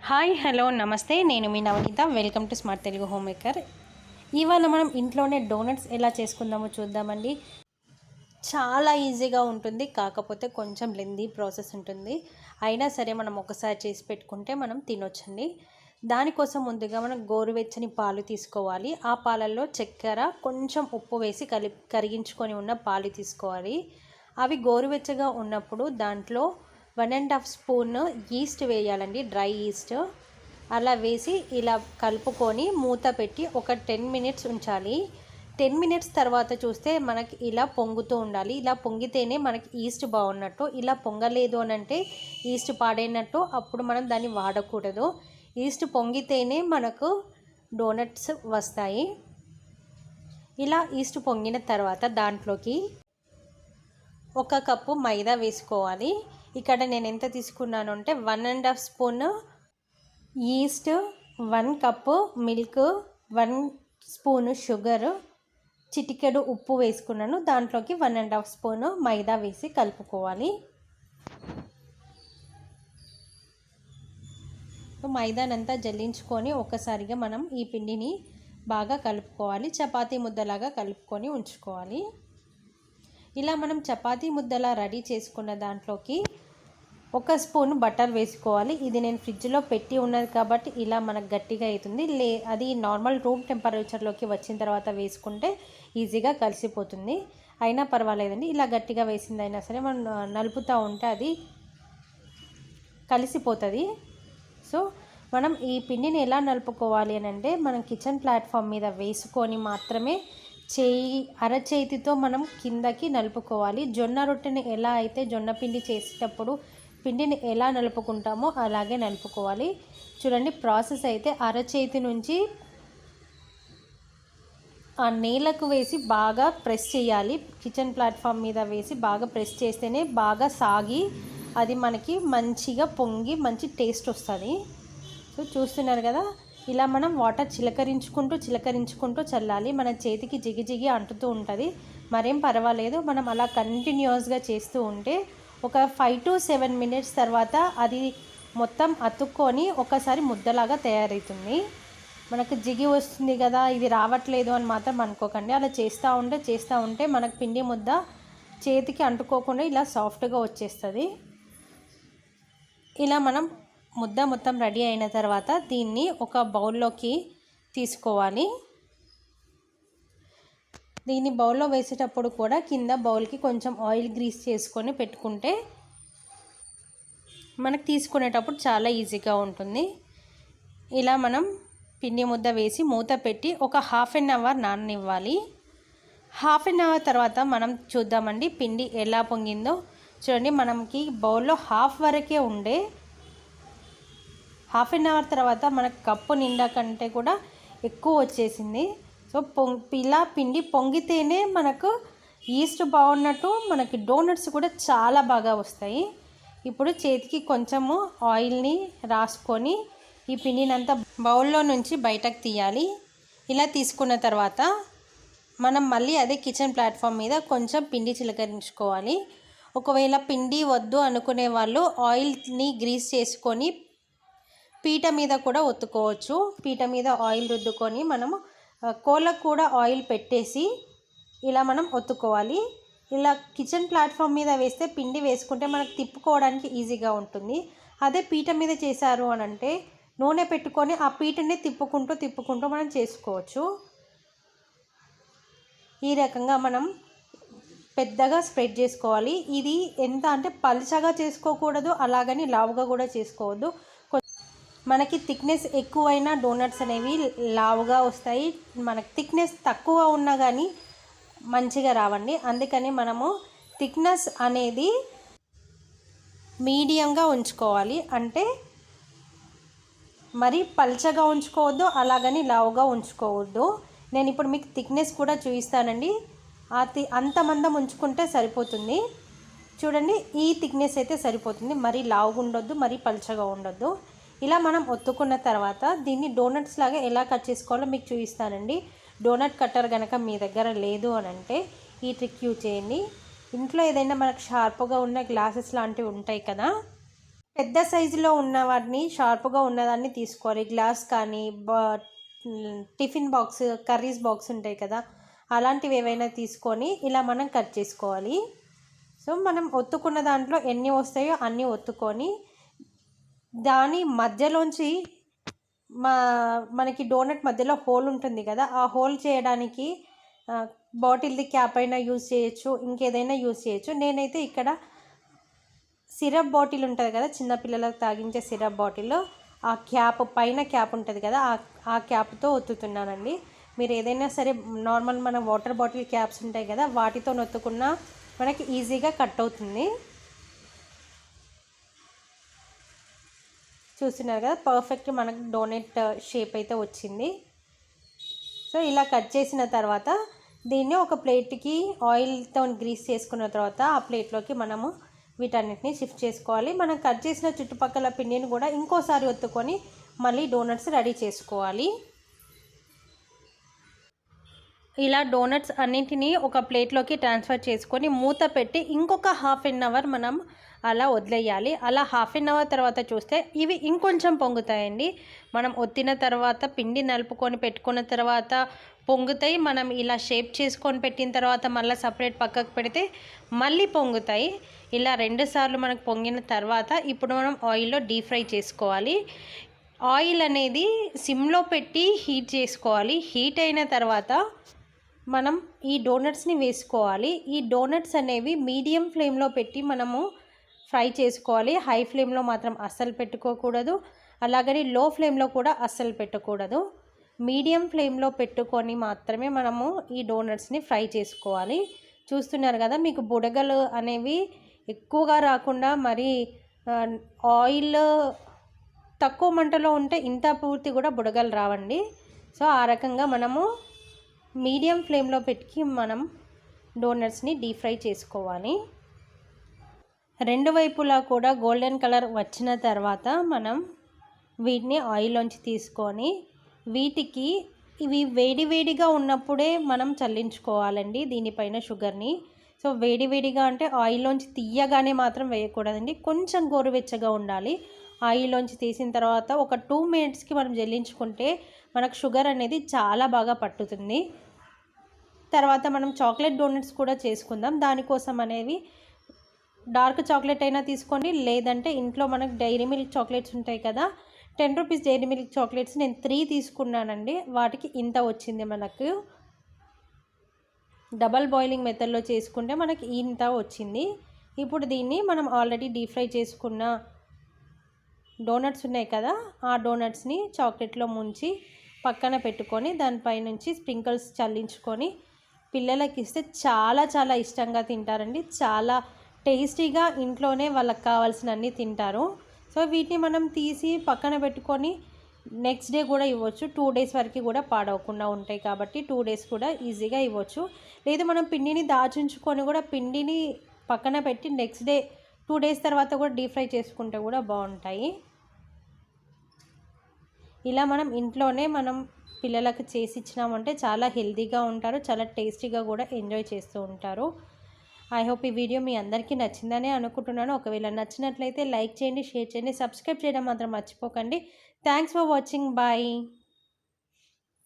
Hi hello నమస్తే, నేను మీ Navaneetha. Welcome to smart Telugu home maker. ఇవాళ మనం ఇంట్లోనే డోనట్స్ ఎలా చేసుకుందామో చూద్దామండి. చాలా ఈజీగా ఉంటుంది, కాకపోతే కొంచెం లెందీ ప్రాసెస్ ఉంటుంది. అయినా సరే మనం ఒకసారి చేసి పెట్టుకుంటే మనం తినొచ్చండి. దానికోసం ముందుగా మనం గోరువెచ్చని పాలు తీసుకోవాలి. ఆ పాలల్లో చక్కెర, కొంచెం ఉప్పు వేసి కరిగించుకొని ఉన్న పాలు తీసుకోవాలి. అవి గోరువెచ్చగా ఉన్నప్పుడు దాంట్లో 1.5 స్పూన్ ఈస్ట్ వేయాలండి, డ్రై ఈస్ట్. అలా వేసి ఇలా కలుపుకొని మూత పెట్టి ఒక 10 మినిట్స్ ఉంచాలి. 10 మినిట్స్ తర్వాత చూస్తే మనకి ఇలా పొంగుతూ ఉండాలి. ఇలా పొంగితేనే మనకి ఈస్ట్ బాగున్నట్టు. ఇలా పొంగలేదు అని అంటే ఈస్ట్ పాడైనట్టు, అప్పుడు మనం దాన్ని వాడకూడదు. ఈస్ట్ పొంగితేనే మనకు డోనట్స్ వస్తాయి. ఇలా ఈస్ట్ పొంగిన తర్వాత దాంట్లోకి 1 కప్పు మైదా వేసుకోవాలి. ఇక్కడ నేను ఎంత తీసుకున్నాను అంటే 1.5 spoon east, 1 cup milk, 1 spoon sugar, చిటికెడు ఉప్పు వేసుకున్నాను. దాంట్లోకి 1.5 స్పూను మైదా వేసి కలుపుకోవాలి. మైదానంతా జల్లించుకొని ఒక్కసారిగా మనం ఈ పిండిని బాగా కలుపుకోవాలి. చపాతీ ముద్దలాగా కలుపుకొని ఉంచుకోవాలి. ఇలా మనం చపాతీ ముద్దలా రెడీ చేసుకున్న దాంట్లోకి 1 స్పూన్ బటర్ వేసుకోవాలి. ఇది నేను ఫ్రిడ్జ్లో పెట్టి ఉన్నది కాబట్టి ఇలా మనకు గట్టిగా అవుతుంది. అది నార్మల్ రూమ్ టెంపరేచర్లోకి వచ్చిన తర్వాత వేసుకుంటే ఈజీగా కలిసిపోతుంది. అయినా పర్వాలేదండి, ఇలా గట్టిగా వేసిందైనా సరే మనం నలుపుతూ ఉంటే అది కలిసిపోతుంది. సో మనం ఈ పిండిని ఎలా నలుపుకోవాలి అని అంటే, మనం కిచెన్ ప్లాట్ఫామ్ మీద వేసుకొని మాత్రమే అరచేతితో మనం కిందకి నలుపుకోవాలి. జొన్న రొట్టెని ఎలా అయితే జొన్న పిండి చేసేటప్పుడు పిండిని ఎలా నలుపుకుంటామో అలాగే నలుపుకోవాలి. చూడండి, ప్రాసెస్ అయితే అరచేతి నుంచి ఆ నేలకు వేసి బాగా ప్రెస్ చేయాలి. కిచెన్ ప్లాట్ఫామ్ మీద వేసి బాగా ప్రెస్ చేస్తేనే బాగా సాగి అది మనకి మంచిగా పొంగి మంచి టేస్ట్ వస్తుంది. సో చూస్తున్నారు కదా, ఇలా మనం వాటర్ చిలకరించుకుంటూ చల్లాలి. మన చేతికి జిగి అంటుతూ ఉంటుంది, మరేం పర్వాలేదు. మనం అలా కంటిన్యూస్గా చేస్తూ ఉంటే ఒక 5 to 7 మినిట్స్ తర్వాత అది మొత్తం అతుక్కొని ఒకసారి ముద్దలాగా తయారవుతుంది. మనకు జిగి వస్తుంది కదా, ఇది రావట్లేదు అని మాత్రం అనుకోకండి. అలా చేస్తూ ఉంటే మనకు పిండి ముద్ద చేతికి అంటుకోకుండా ఇలా సాఫ్ట్గా వచ్చేస్తుంది. ఇలా మనం ముద్ద మొత్తం రెడీ అయిన తర్వాత దీన్ని ఒక బౌల్లోకి తీసుకోవాలి. దీన్ని బౌల్లో వేసేటప్పుడు కూడా కింద బౌల్కి కొంచెం ఆయిల్ గ్రీస్ చేసుకొని పెట్టుకుంటే మనకు తీసుకునేటప్పుడు చాలా ఈజీగా ఉంటుంది. ఇలా మనం పిండి ముద్ద వేసి మూత పెట్టి ఒక 1/2 అవర్ నాననివ్వాలి. 1/2 అవర్ తర్వాత మనం చూద్దామండి పిండి ఎలా పొంగిందో. చూడండి, మనకి బౌల్లో హాఫ్ వరకే ఉండే, 1/2 అవర్ తర్వాత మనకు కప్పు నిండా కంటే కూడా ఎక్కువ వచ్చేసింది. సో ఇలా పిండి పొంగితేనే మనకు ఈస్ట్ బాగున్నట్టు, మనకి డోనట్స్ కూడా చాలా బాగా వస్తాయి. ఇప్పుడు చేతికి కొంచెము ఆయిల్ని రాసుకొని ఈ పిండిని అంతా బౌల్లో నుంచి బయటకు తీయాలి. ఇలా తీసుకున్న తర్వాత మనం మళ్ళీ అదే కిచెన్ ప్లాట్ఫామ్ మీద కొంచెం పిండి చిలకరించుకోవాలి. ఒకవేళ పిండి వద్దు అనుకునే వాళ్ళు ఆయిల్ని గ్రీస్ చేసుకొని పీట మీద కూడా ఒత్తుకోవచ్చు. పీట మీద ఆయిల్ రుద్దుకొని మనము కోళ్ళకు కూడా ఆయిల్ పెట్టేసి ఇలా మనం ఒత్తుకోవాలి. ఇలా కిచెన్ ప్లాట్ఫామ్ మీద వేస్తే పిండి వేసుకుంటే మనకు తిప్పుకోవడానికి ఈజీగా ఉంటుంది. అదే పీట మీద చేశారు అని అంటే నూనె పెట్టుకొని ఆ పీటని తిప్పుకుంటూ మనం చేసుకోవచ్చు. ఈ రకంగా మనం పెద్దగా స్ప్రెడ్ చేసుకోవాలి. ఇది ఎంత అంటే పలుచగా చేసుకోకూడదు, అలాగని లావుగా కూడా చేసుకోవద్దు. మనకి థిక్నెస్ ఎక్కువైనా డోనట్స్ అనేవి లావుగా వస్తాయి. మనకి థిక్నెస్ తక్కువ ఉన్నా కానీ మంచిగా రావండి. అందుకని మనము థిక్నెస్ అనేది మీడియంగా ఉంచుకోవాలి. అంటే మరీ పల్చగా ఉంచుకోవద్దు, అలాగని లావుగా ఉంచుకోవద్దు. నేను ఇప్పుడు మీకు థిక్నెస్ కూడా చూపిస్తానండి. అంత మందం ఉంచుకుంటే సరిపోతుంది. చూడండి, ఈ థిక్నెస్ అయితే సరిపోతుంది. మరీ లావుగా ఉండొద్దు, మరీ పల్చగా ఉండొద్దు. ఇలా మనం ఒత్తుకున్న తర్వాత దీన్ని డోనట్స్ లాగా ఎలా కట్ చేసుకోవాలో మీకు చూపిస్తానండి. డోనట్ కట్టర్ కనుక మీ దగ్గర లేదు అని అంటే ఈ ట్రిక్ యూజ్ చేయండి. ఇంట్లో ఏదైనా మనకు షార్ప్గా ఉన్న గ్లాసెస్ లాంటివి ఉంటాయి కదా, పెద్ద సైజులో ఉన్న వాటిని షార్ప్గా ఉన్నదాన్ని తీసుకోవాలి. గ్లాస్ కానీ టిఫిన్ బాక్స్, కర్రీస్ బాక్స్ ఉంటాయి కదా, అలాంటివి ఏవైనా తీసుకొని ఇలా మనం కట్ చేసుకోవాలి. సో మనం ఒత్తుకున్న దాంట్లో ఎన్ని వస్తాయో అన్నీ ఒత్తుకొని దాని మధ్యలోంచి మనకి డోనట్ మధ్యలో హోల్ ఉంటుంది కదా, ఆ హోల్ చేయడానికి బాటిల్ది క్యాప్ అయినా యూజ్ చేయొచ్చు, ఇంకేదైనా యూజ్ చేయొచ్చు. నేనైతే ఇక్కడ సిరప్ బాటిల్ ఉంటుంది కదా, చిన్నపిల్లలకు తాగించే సిరప్ బాటిల్, ఆ క్యాప్ పైన క్యాప్ ఉంటుంది కదా, ఆ క్యాప్తో ఒత్తుతున్నానండి. మీరు ఏదైనా సరే నార్మల్ మన వాటర్ బాటిల్ క్యాప్స్ ఉంటాయి కదా, వాటితో ఒత్తుకున్నా మనకి ఈజీగా కట్ అవుతుంది. చూస్తున్నారు కదా, పర్ఫెక్ట్ మనకు డోనట్ షేప్ అయితే వచ్చింది. సో ఇలా కట్ చేసిన తర్వాత దీన్ని ఒక ప్లేట్కి ఆయిల్తో గ్రీస్ చేసుకున్న తర్వాత ఆ ప్లేట్లోకి మనము వీటన్నిటిని షిఫ్ట్ చేసుకోవాలి. మనం కట్ చేసిన చుట్టుపక్కల పిండిని కూడా ఇంకోసారి ఒత్తుకొని మళ్ళీ డోనట్స్ రెడీ చేసుకోవాలి. ఇలా డోనట్స్ అన్నింటినీ ఒక ప్లేట్లోకి ట్రాన్స్ఫర్ చేసుకొని మూత పెట్టి ఇంకొక హాఫ్ అన్ అవర్ మనం అలా వదిలేయాలి. అలా హాఫ్ అన్ అవర్ తర్వాత చూస్తే ఇవి ఇంకొంచెం పొంగుతాయండి. మనం ఒత్తిన తర్వాత పిండి నలుపుకొని పెట్టుకున్న తర్వాత పొంగుతాయి. మనం ఇలా షేప్ చేసుకొని పెట్టిన తర్వాత మళ్ళీ సపరేట్ పక్కకు పెడితే మళ్ళీ పొంగుతాయి. ఇలా 2 సార్లు మనకు పొంగిన తర్వాత ఇప్పుడు మనం ఆయిల్లో డీప్ ఫ్రై చేసుకోవాలి. ఆయిల్ అనేది సిమ్లో పెట్టి హీట్ చేసుకోవాలి. హీట్ అయిన తర్వాత మనం ఈ డోనట్స్ని వేసుకోవాలి. ఈ డోనట్స్ అనేవి మీడియం ఫ్లేమ్లో పెట్టి మనము ఫ్రై చేసుకోవాలి. హై ఫ్లేమ్లో మాత్రం అస్సలు పెట్టుకోకూడదు, అలాగని లో ఫ్లేమ్లో కూడా అస్సలు పెట్టకూడదు. మీడియం ఫ్లేమ్లో పెట్టుకొని మాత్రమే మనము ఈ డోనట్స్ని ఫ్రై చేసుకోవాలి. చూస్తున్నారు కదా, మీకు బుడగలు అనేవి ఎక్కువగా రాకుండా మరి ఆయిల్ తక్కువ మంటలో ఉంటే ఇంత పూర్తి కూడా బుడగలు రావండి. సో ఆ రకంగా మనము మీడియం ఫ్లేమ్లో పెట్టి మనం డోనట్స్ని డీప్ ఫ్రై చేసుకోవాలి. 2 వైపులా కూడా గోల్డెన్ కలర్ వచ్చిన తర్వాత మనం వీటిని ఆయిల్లోంచి తీసుకొని వీటికి ఇవి వేడివేడిగా ఉన్నప్పుడే మనం చల్లించుకోవాలండి దీనిపైన షుగర్ని. సో వేడివేడిగా అంటే ఆయిల్లోంచి తీయగానే మాత్రం వేయకూడదండి, కొంచెం గోరువెచ్చగా ఉండాలి. ఆయిల్లోంచి తీసిన తర్వాత ఒక 2 మినిట్స్కి మనం జల్లించుకుంటే మనకు షుగర్ అనేది చాలా బాగా పట్టుతుంది. తర్వాత మనం చాక్లెట్ డోనట్స్ కూడా చేసుకుందాం. దానికోసం అనేవి డార్క్ చాక్లెట్ అయినా తీసుకోండి, లేదంటే ఇంట్లో మనకు డైరీ మిల్క్ చాక్లెట్స్ ఉంటాయి కదా, 10 రూపీస్ డైరీ మిల్క్ చాక్లెట్స్ నేను 3 తీసుకున్నానండి. వాటికి ఇంత వచ్చింది. మనకు డబల్ బాయిలింగ్ మెథడ్లో చేసుకుంటే మనకి ఇంత వచ్చింది. ఇప్పుడు దీన్ని మనం ఆల్రెడీ డీప్ ఫ్రై చేసుకున్న డోనట్స్ ఉన్నాయి కదా, ఆ డోనట్స్ని చాక్లెట్లో ముంచి పక్కన పెట్టుకొని దానిపై నుంచి స్ప్రింకిల్స్ చల్లించుకొని పిల్లలకి ఇస్తే చాలా చాలా ఇష్టంగా తింటారండి. చాలా టేస్టీగా ఇంట్లోనే వాళ్ళకి కావాల్సిన అన్నీ తింటారు. సో వీటిని మనం తీసి పక్కన పెట్టుకొని నెక్స్ట్ డే కూడా ఇవ్వచ్చు. 2 డేస్ వరకు కూడా పాడవకుండా ఉంటాయి కాబట్టి 2 డేస్ కూడా ఈజీగా ఇవ్వచ్చు. లేదు మనం పిండిని దాచుంచుకొని కూడా పిండిని పక్కన పెట్టి నెక్స్ట్ డే 2 డేస్ తర్వాత కూడా డీప్ ఫ్రై చేసుకుంటే కూడా బాగుంటాయి. ఇలా మనం ఇంట్లోనే మనం పిల్లలకు చేసి ఇచ్చినామంటే చాలా హెల్తీగా ఉంటారు, చాలా టేస్టీగా కూడా ఎంజాయ్ చేస్తూ ఉంటారు. ఐ హోప్ ఈ వీడియో మీ అందరికీ నచ్చిందని అనుకుంటున్నాను. ఒకవేళ నచ్చినట్లయితే లైక్ చేయండి, షేర్ చేయండి, సబ్స్క్రైబ్ చేయడం మాత్రం మర్చిపోకండి. Thanks for watching. బాయ్.